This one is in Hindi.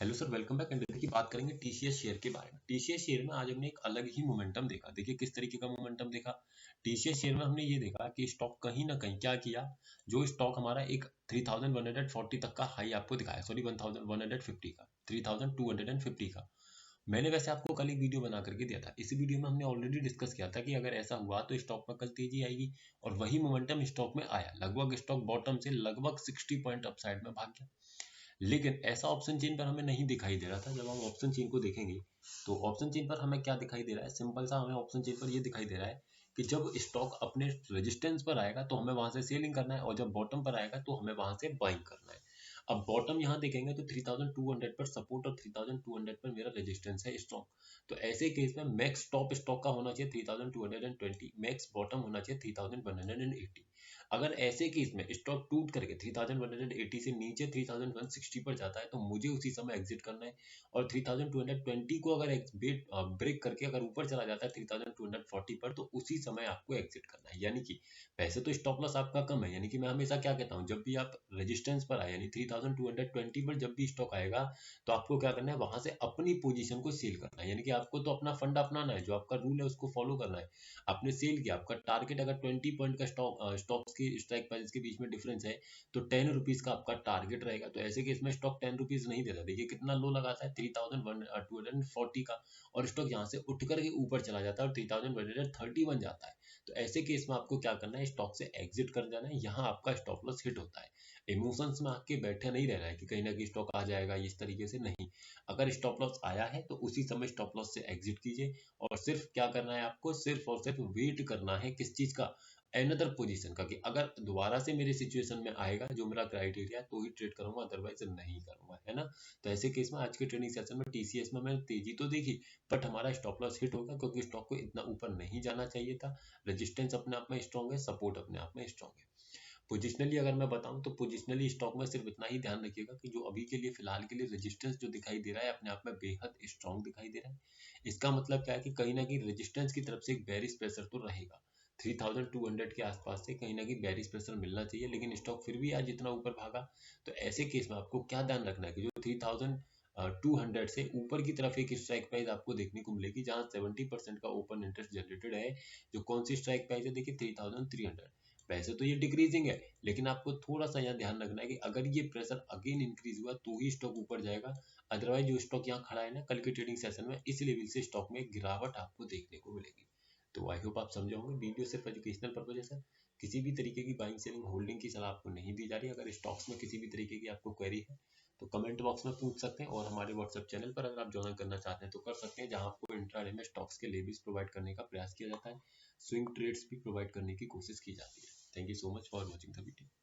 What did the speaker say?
Hello sir, welcome back. And देखिए, बात करेंगे टीसीएस शेयर के बारे में। टीसीएस शेयर में आज हमने एक अलग ही मोमेंटम देखा। देखिए किस तरीके का मोमेंटम देखा। टीसीएस शेयर में हमने ये देखा कि स्टॉक कहीं ना कहीं क्या किया, जो स्टॉक हमारा एक 3140 तक का हाई आपको दिखाया, सॉरी 1150 का, 3250 का। मैंने वैसे आपको कल एक वीडियो बना करके दिया था। इस वीडियो में हमने ऑलरेडी डिस्कस किया था कि अगर ऐसा हुआ तो स्टॉक में कल तेजी आएगी, और वही मोमेंटम स्टॉक में आया। लगभग स्टॉक बॉटम से लगभग 60 पॉइंट अपसाइड में भाग गया। लेकिन ऐसा ऑप्शन चेन पर हमें नहीं दिखाई दे रहा था। जब हम ऑप्शन चेन को देखेंगे तो ऑप्शन चेन पर हमें क्या दिखाई दे रहा है, सिंपल सा हमें ऑप्शन चेन पर ये दिखाई दे रहा है कि जब स्टॉक अपने रेजिस्टेंस पर आएगा तो हमें वहां से सेलिंग करना है, और जब बॉटम पर आएगा तो हमें वहां से बाइंग करना है। अब बॉटम यहाँ देखेंगे तो 3200 पर सपोर्ट और 3200 पर मेरा रेजिस्टेंस है स्ट्रॉन्ग। तो ऐसे केस में मैक्स टॉप स्टॉक का होना चाहिए 3220, मैक्स बॉटम होना चाहिए 3180। अगर ऐसे केस में स्टॉक टूट करके 3180 से नीचे 3160 पर जाता है तो मुझे उसी समय एग्जिट करना है। और 3220 को अगर ब्रेक करके अगर ऊपर चला जाता है 3240 पर, तो उसी समय आपको एग्जिट करना है। यानी कि वैसे तो स्टॉप लॉस आपका कम है, यानी कि मैं हमेशा क्या कहता हूँ, जब भी आप रेजिस्टेंस पर आए यानी 3220 पर जब भी स्टॉक आएगा तो आपको क्या करना है, वहां से अपनी पोजीशन को सेल करना है। यानी कि आपको तो अपना फंड अपनाना है, जो आपका रूल है उसको फॉलो करना है। आपने सेल किया, आपका टारगेट अगर 20 पॉइंट का स्टॉक्स के स्ट्राइक प्राइस के बीच में डिफरेंस है तो 10 रुपीज का आपका टारगेट रहेगा। तो ऐसे केस में स्टॉक 10 रुपीज नहीं देता। देखिए कितना लो लगाता है, 3240 का, और स्टॉक यहाँ से उठ करके ऊपर चला जाता है और 3130 बन जाता है। तो ऐसे केस में आपको क्या करना है, स्टॉक से एग्जिट कर जाना है। यहाँ आपका स्टॉप लॉस हिट होता है। इमोशंस में आके बैठे नहीं रहना है कि कहीं ना कहीं स्टॉक आ जाएगा, इस तरीके से नहीं। अगर स्टॉप लॉस आया है तो उसी समय स्टॉप लॉस से एग्जिट कीजिए। और सिर्फ क्या करना है आपको, सिर्फ और सिर्फ वेट करना है किस चीज का, अनदर पोजीशन का, कि अगर दोबारा से मेरे सिचुएशन में आएगा जो मेरा क्राइटेरिया, तो ही ट्रेड करूंगा, अदरवाइज नहीं करूंगा, है ना। तो ऐसे केस में आज के ट्रेडिंग सेशन में टीसीएस में मैंने तेजी तो देखी, बट हमारा स्टॉप लॉस हिट होगा, क्योंकि स्टॉक को इतना ऊपर नहीं जाना चाहिए था। रेजिस्टेंस अपने आप में स्ट्रॉन्ग है, सपोर्ट अपने आप में स्ट्रॉन्ग है। पोजिशनली अगर मैं बताऊं तो पोजिशनली स्टॉक में सिर्फ इतना ही ध्यान रखिएगा कि जो अभी के लिए फिलहाल के लिए रेजिस्टेंस जो दिखाई दे रहा है अपने आप में बेहद स्ट्रॉन्ग दिखाई दे रहा है। इसका मतलब क्या है कि कहीं ना कहीं रेजिस्टेंस की तरफ से एक बेरिश प्रेशर तो रहेगा। 3200 के आसपास से कहीं ना कहीं बेरिश प्रेशर मिलना चाहिए, लेकिन स्टॉक फिर भी आज जितना ऊपर भागा। तो ऐसे केस में आपको क्या ध्यान रखना है कि जो 3200 से ऊपर की तरफ एक स्ट्राइक प्राइस आपको देखने को मिलेगी, जहां 70% का ओपन इंटरेस्ट जनरेटेड है। जो कौन सी स्ट्राइक प्राइस है, देखिए 3300। वैसे तो ये डिक्रीजिंग है, लेकिन आपको थोड़ा सा यहाँ ध्यान रखना है कि अगर ये प्रेशर अगेन इंक्रीज हुआ तो ही स्टॉक ऊपर जाएगा। अदरवाइज जो स्टॉक यहाँ खड़ा है ना कल के ट्रेडिंग सेशन में, इस लेवल से स्टॉक में गिरावट आपको देखने को मिलेगी। तो आई होप आप समझे होंगे। वीडियो सिर्फ एजुकेशनल पर्पज है सर, किसी भी तरीके की बाइंग सेलिंग होल्डिंग की सलाह आपको नहीं दी जा रही। अगर स्टॉक्स में किसी भी तरीके की आपको क्वेरी है तो कमेंट बॉक्स में पूछ सकते हैं, और हमारे व्हाट्सएप चैनल पर अगर आप ज्वाइन करना चाहते हैं तो कर सकते हैं, जहां आपको इंट्राडे में स्टॉक्स के लेवल्स प्रोवाइड करने का प्रयास किया जाता है। स्विंग ट्रेड्स भी प्रोवाइड करने की कोशिश की जाती है। Thank you so much for watching the video.